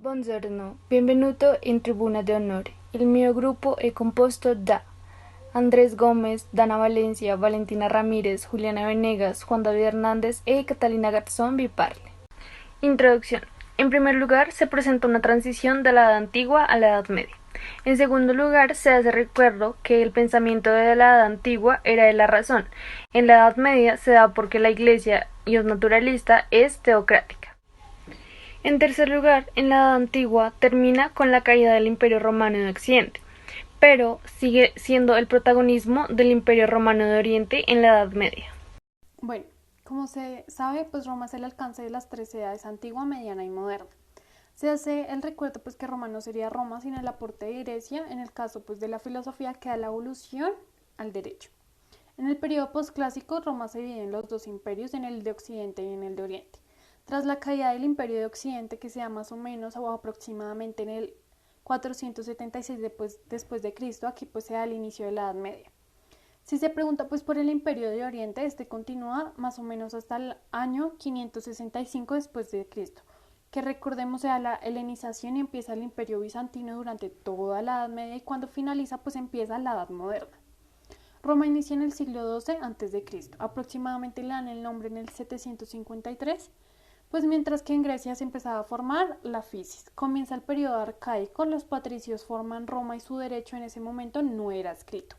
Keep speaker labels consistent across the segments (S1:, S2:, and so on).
S1: Buongiorno, benvenuto in tribuna di onore. Il mio gruppo è composto da Andrés Gómez, Dana Valencia, Valentina Ramírez, Juliana Venegas, Juan David Hernández y Catalina Garzón Viparle. Introducción. En primer lugar, se presenta una transición de la Edad Antigua a la Edad Media. En segundo lugar, se hace recuerdo que el pensamiento de la Edad Antigua era de la razón. En la Edad Media se da porque la Iglesia naturalista es teocrática. En tercer lugar, en la Edad Antigua termina con la caída del Imperio Romano de Occidente, pero sigue siendo el protagonismo del Imperio Romano de Oriente en la Edad Media.
S2: Bueno, como se sabe, pues Roma es el alcance de las tres edades: antigua, mediana y moderna. Se hace el recuerdo pues que Roma no sería Roma sin el aporte de Grecia, en el caso pues de la filosofía que da la evolución al derecho. En el periodo posclásico, Roma se divide en los dos imperios, en el de Occidente y en el de Oriente. Tras la caída del Imperio de Occidente, que se da más o menos o aproximadamente en el 476 después de Cristo, aquí pues se da el inicio de la Edad Media. Si se pregunta pues por el Imperio de Oriente, este continúa más o menos hasta el año 565 después de Cristo, que recordemos sea la helenización y empieza el Imperio bizantino durante toda la Edad Media, y cuando finaliza pues empieza la Edad Moderna. Roma inicia en el siglo XII a.C., aproximadamente le dan el nombre en el 753, pues mientras que en Grecia se empezaba a formar la fisis. Comienza el periodo arcaico, los patricios forman Roma y su derecho en ese momento no era escrito.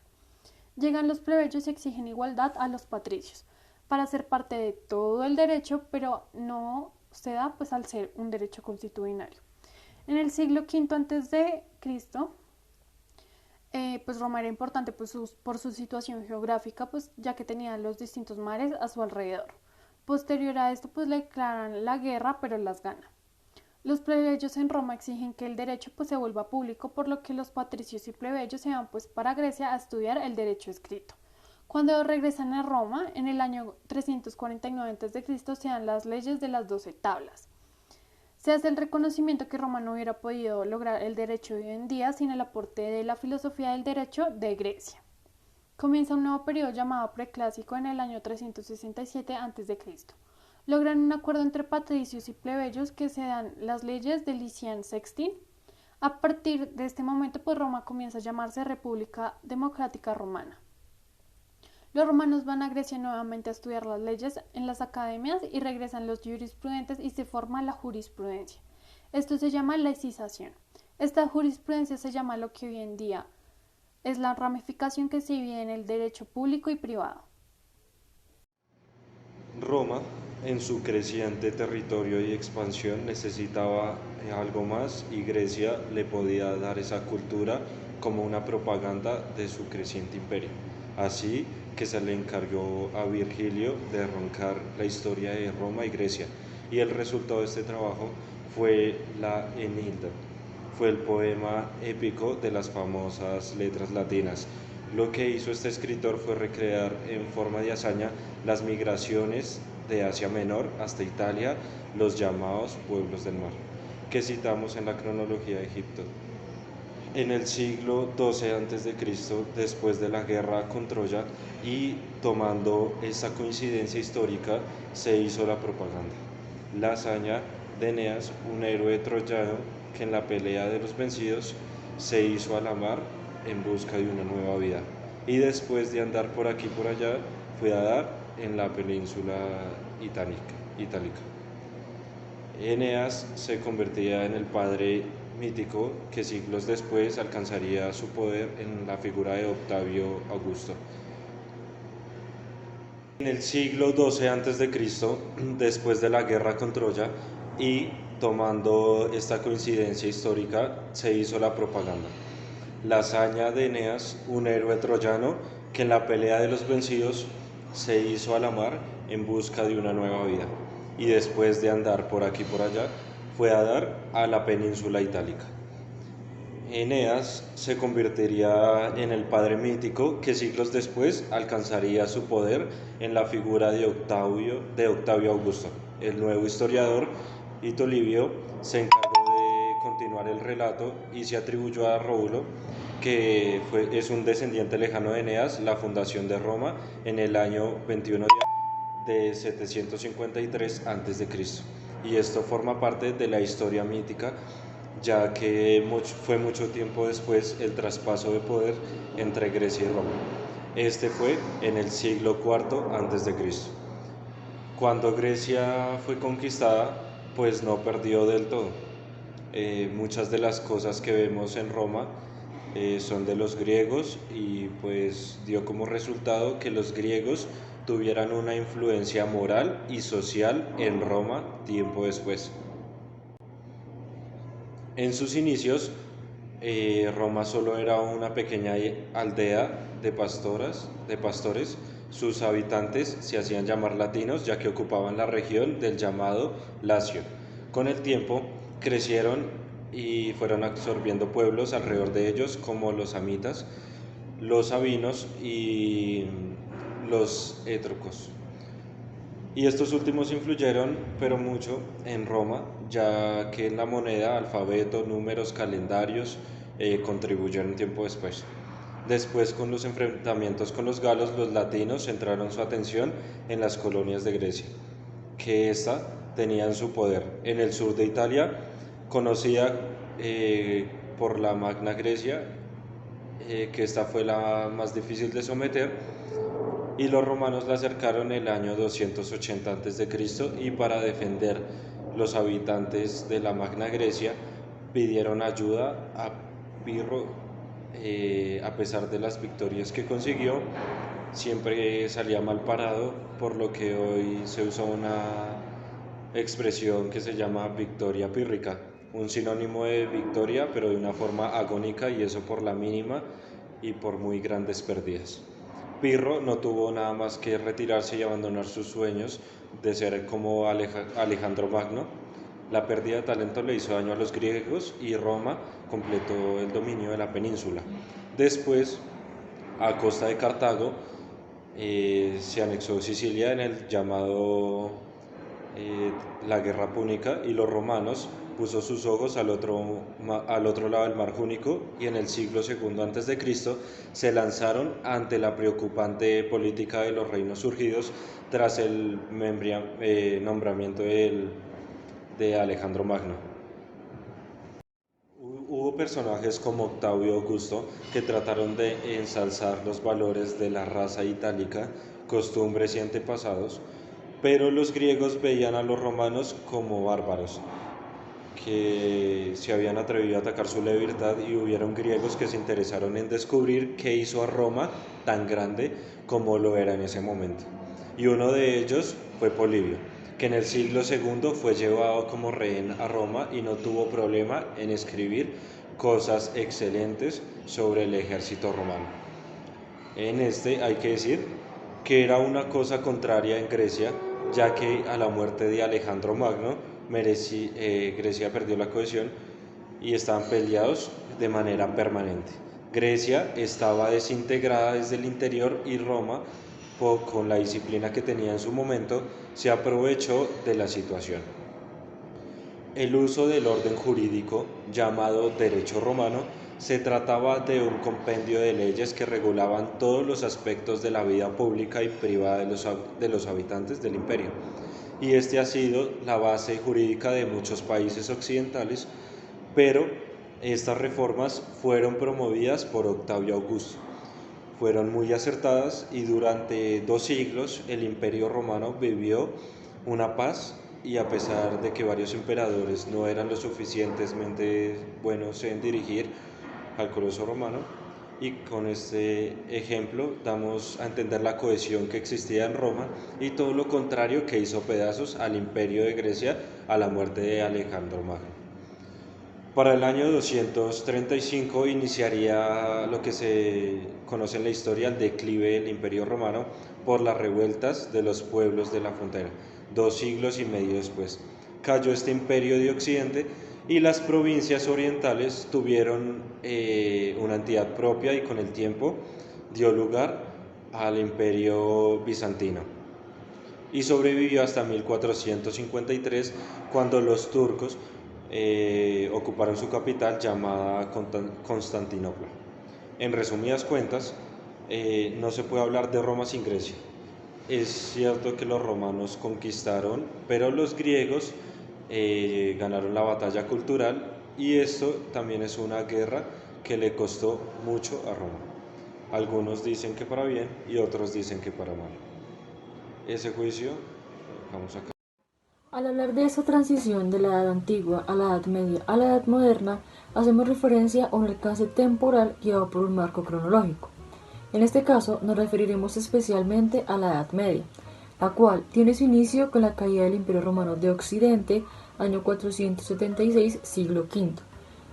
S2: Llegan los plebeyos y exigen igualdad a los patricios para ser parte de todo el derecho, pero no se da pues al ser un derecho constitucionario. En el siglo V a.C., pues Roma era importante pues por su situación geográfica, pues ya que tenía los distintos mares a su alrededor. Posterior a esto pues le declaran la guerra, pero las gana. Los plebeyos en Roma exigen que el derecho pues se vuelva público, por lo que los patricios y plebeyos se van pues para Grecia a estudiar el derecho escrito. Cuando regresan a Roma, en el año 349 a.C., se dan las leyes de las 12 tablas. Se hace el reconocimiento que Roma no hubiera podido lograr el derecho de hoy en día sin el aporte de la filosofía del derecho de Grecia. Comienza un nuevo periodo llamado preclásico en el año 367 a.C. Logran un acuerdo entre patricios y plebeyos que se dan las leyes de Lician Sextin. A partir de este momento, pues Roma comienza a llamarse República Democrática Romana. Los romanos van a Grecia nuevamente a estudiar las leyes en las academias y regresan los jurisprudentes y se forma la jurisprudencia. Esto se llama laicización. Esta jurisprudencia se llama lo que hoy en día es la ramificación que se divide en el derecho público y privado.
S3: Roma, en su creciente territorio y expansión, necesitaba algo más, y Grecia le podía dar esa cultura como una propaganda de su creciente imperio. Así que se le encargó a Virgilio de roncar la historia de Roma y Grecia, y el resultado de este trabajo fue la Eneida. Fue el poema épico de las famosas letras latinas. Lo que hizo este escritor fue recrear en forma de hazaña las migraciones de Asia Menor hasta Italia, los llamados pueblos del mar, que citamos en la cronología de Egipto. En el siglo XII a.C., después de la guerra con Troya, y tomando esta coincidencia histórica, se hizo la propaganda. La hazaña de Eneas, un héroe troyano que en la pelea de los vencidos se hizo a la mar en busca de una nueva vida, y después de andar por aquí y por allá fue a dar en la península itálica. Eneas se convertía en el padre mítico que siglos después alcanzaría su poder en la figura de Octavio Augusto. En el siglo XII a.C., después de la guerra con Troya, y tomando esta coincidencia histórica, se hizo la propaganda. La hazaña de Eneas, un héroe troyano que en la pelea de los vencidos se hizo a la mar en busca de una nueva vida, y después de andar por aquí y por allá fue a dar a la península itálica. Eneas se convertiría en el padre mítico que siglos después alcanzaría su poder en la figura de Octavio Augusto. El nuevo historiador Tito Livio se encargó de continuar el relato y se atribuyó a Rómulo, que es un descendiente lejano de Eneas, la fundación de Roma en el año 21 de 753 a.C. Y esto forma parte de la historia mítica ya que fue mucho tiempo después el traspaso de poder entre Grecia y Roma. Este fue en el siglo IV antes de Cristo. Cuando Grecia fue conquistada, pues no perdió del todo. Muchas de las cosas que vemos en Roma son de los griegos y pues dio como resultado que los griegos tuvieran una influencia moral y social en Roma tiempo después. En sus inicios, Roma solo era una pequeña aldea de pastores. Sus habitantes se hacían llamar latinos, ya que ocupaban la región del llamado Lacio. Con el tiempo crecieron y fueron absorbiendo pueblos alrededor de ellos, como los amitas, los sabinos y los étrocos. Y estos últimos influyeron, pero mucho, en Roma, ya que en la moneda, alfabeto, números, calendarios contribuyeron tiempo después. Después, con los enfrentamientos con los galos, los latinos centraron su atención en las colonias de Grecia, que ésta tenía en su poder. En el sur de Italia, conocida por la Magna Grecia, que esta fue la más difícil de someter, y los romanos la acercaron en el año 280 a.C. y para defender los habitantes de la Magna Grecia pidieron ayuda a Pirro. A pesar de las victorias que consiguió, siempre salía mal parado, por lo que hoy se usa una expresión que se llama victoria pírrica, un sinónimo de victoria pero de una forma agónica, y eso por la mínima y por muy grandes pérdidas. Pirro no tuvo nada más que retirarse y abandonar sus sueños de ser como Alejandro Magno. La pérdida de talento le hizo daño a los griegos y Roma completó el dominio de la península. Después, a costa de Cartago, se anexó Sicilia en el llamado la Guerra Púnica, y los romanos puso sus ojos al otro lado del mar Jónico, y en el siglo II a.C. se lanzaron ante la preocupante política de los reinos surgidos tras el nombramiento de Alejandro Magno. Hubo personajes como Octavio Augusto que trataron de ensalzar los valores de la raza itálica, costumbres y antepasados, pero los griegos veían a los romanos como bárbaros, que se habían atrevido a atacar su libertad, y hubieron griegos que se interesaron en descubrir qué hizo a Roma tan grande como lo era en ese momento. Y uno de ellos fue Polibio, que en el siglo II fue llevado como rehén a Roma y no tuvo problema en escribir cosas excelentes sobre el ejército romano. En este hay que decir que era una cosa contraria en Grecia, ya que a la muerte de Alejandro Magno, Grecia perdió la cohesión y estaban peleados de manera permanente. Grecia estaba desintegrada desde el interior, y Roma, con la disciplina que tenía en su momento, se aprovechó de la situación. El uso del orden jurídico, llamado derecho romano, se trataba de un compendio de leyes que regulaban todos los aspectos de la vida pública y privada de los habitantes del imperio. Y este ha sido la base jurídica de muchos países occidentales, pero estas reformas fueron promovidas por Octavio Augusto. Fueron muy acertadas, y durante 2 siglos el Imperio Romano vivió una paz, y a pesar de que varios emperadores no eran lo suficientemente buenos en dirigir al coloso romano, y con este ejemplo damos a entender la cohesión que existía en Roma y todo lo contrario que hizo pedazos al imperio de Grecia a la muerte de Alejandro Magno. Para el año 235 iniciaría lo que se conoce en la historia el declive del Imperio Romano por las revueltas de los pueblos de la frontera. 2 siglos y medio después cayó este imperio de Occidente, y las provincias orientales tuvieron una entidad propia, y con el tiempo dio lugar al Imperio Bizantino, y sobrevivió hasta 1453, cuando los turcos ocuparon su capital, llamada Constantinopla. En resumidas cuentas, no se puede hablar de Roma sin Grecia. Es cierto que los romanos conquistaron, pero los griegos ganaron la batalla cultural, Y esto también es una guerra que le costó mucho a Roma. Algunos dicen que para bien y otros dicen que para mal. Ese juicio, vamos acá.
S4: Al hablar de esta transición de la Edad Antigua a la Edad Media a la Edad Moderna, hacemos referencia a un alcance temporal guiado por un marco cronológico. En este caso, nos referiremos especialmente a la Edad Media, la cual tiene su inicio con la caída del Imperio Romano de Occidente, año 476, siglo V,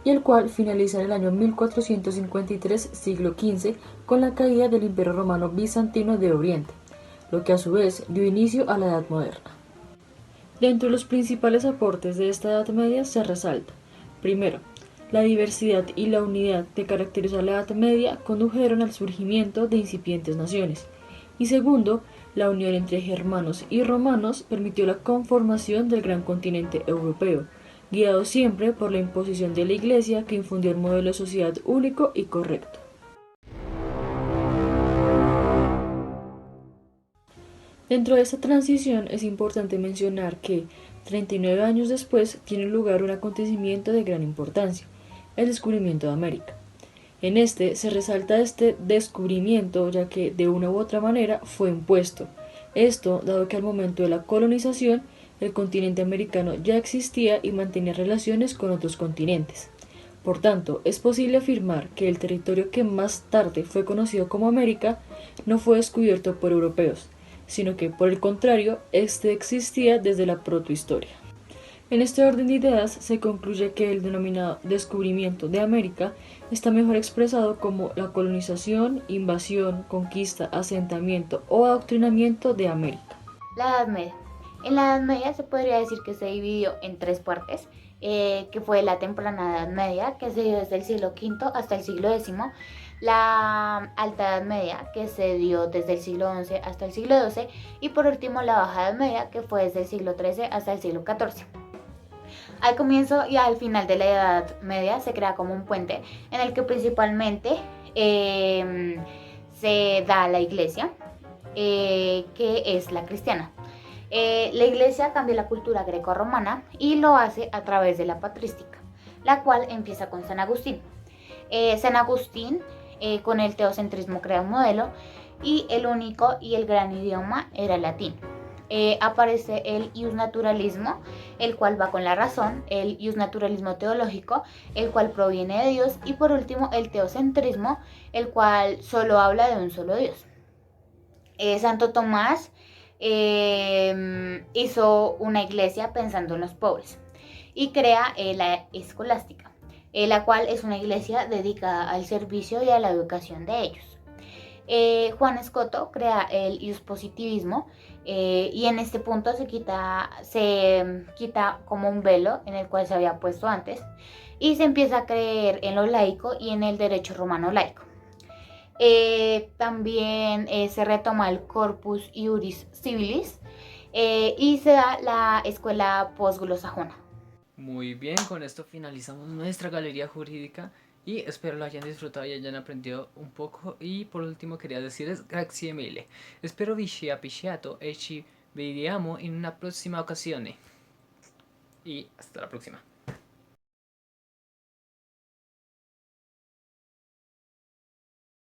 S4: y el cual finaliza en el año 1453, siglo XV, con la caída del Imperio Romano Bizantino de Oriente, lo que a su vez dio inicio a la Edad Moderna. Dentro de los principales aportes de esta Edad Media se resalta, primero, la diversidad y la unidad que caracterizó a la Edad Media condujeron al surgimiento de incipientes naciones, y segundo, la unión entre germanos y romanos permitió la conformación del gran continente europeo, guiado siempre por la imposición de la Iglesia que infundió un modelo de sociedad único y correcto. Dentro de esta transición es importante mencionar que 39 años después tiene lugar un acontecimiento de gran importancia, el descubrimiento de América. En este se resalta este descubrimiento ya que de una u otra manera fue impuesto. Esto dado que al momento de la colonización el continente americano ya existía y mantenía relaciones con otros continentes. Por tanto, es posible afirmar que el territorio que más tarde fue conocido como América no fue descubierto por europeos, sino que, por el contrario, este existía desde la protohistoria. En este orden de ideas se concluye que el denominado descubrimiento de América está mejor expresado como la colonización, invasión, conquista, asentamiento o adoctrinamiento de América.
S5: La Edad Media. En la Edad Media se podría decir que se dividió en tres partes, que fue la temprana Edad Media, que se dio desde el siglo V hasta el siglo X, la Alta Edad Media, que se dio desde el siglo XI hasta el siglo XII, y por último la Baja Edad Media, que fue desde el siglo XIII hasta el siglo XIV. Al comienzo y al final de la Edad Media se crea como un puente en el que principalmente se da la iglesia, que es la cristiana. La iglesia cambia la cultura greco-romana y lo hace a través de la patrística, la cual empieza con San Agustín. San Agustín, con el teocentrismo, crea un modelo y el único y el gran idioma era el latín. Aparece el iusnaturalismo, el cual va con la razón, el iusnaturalismo teológico, el cual proviene de Dios, y por último el teocentrismo, el cual solo habla de un solo Dios. Santo Tomás hizo una iglesia pensando en los pobres y crea la escolástica, la cual es una iglesia dedicada al servicio y a la educación de ellos. Juan Escoto crea el iuspositivismo, y en este punto se quita como un velo en el cual se había puesto antes y se empieza a creer en lo laico y en el derecho romano laico. También se retoma el Corpus Iuris Civilis, y se da la escuela posglosajona.
S6: Muy bien, con esto finalizamos nuestra galería jurídica y espero lo hayan disfrutado y hayan aprendido un poco. Y por último quería decirles grazie mille. Espero vi ci apprezziato e ci vediamo in una próxima ocasión. Y hasta la próxima.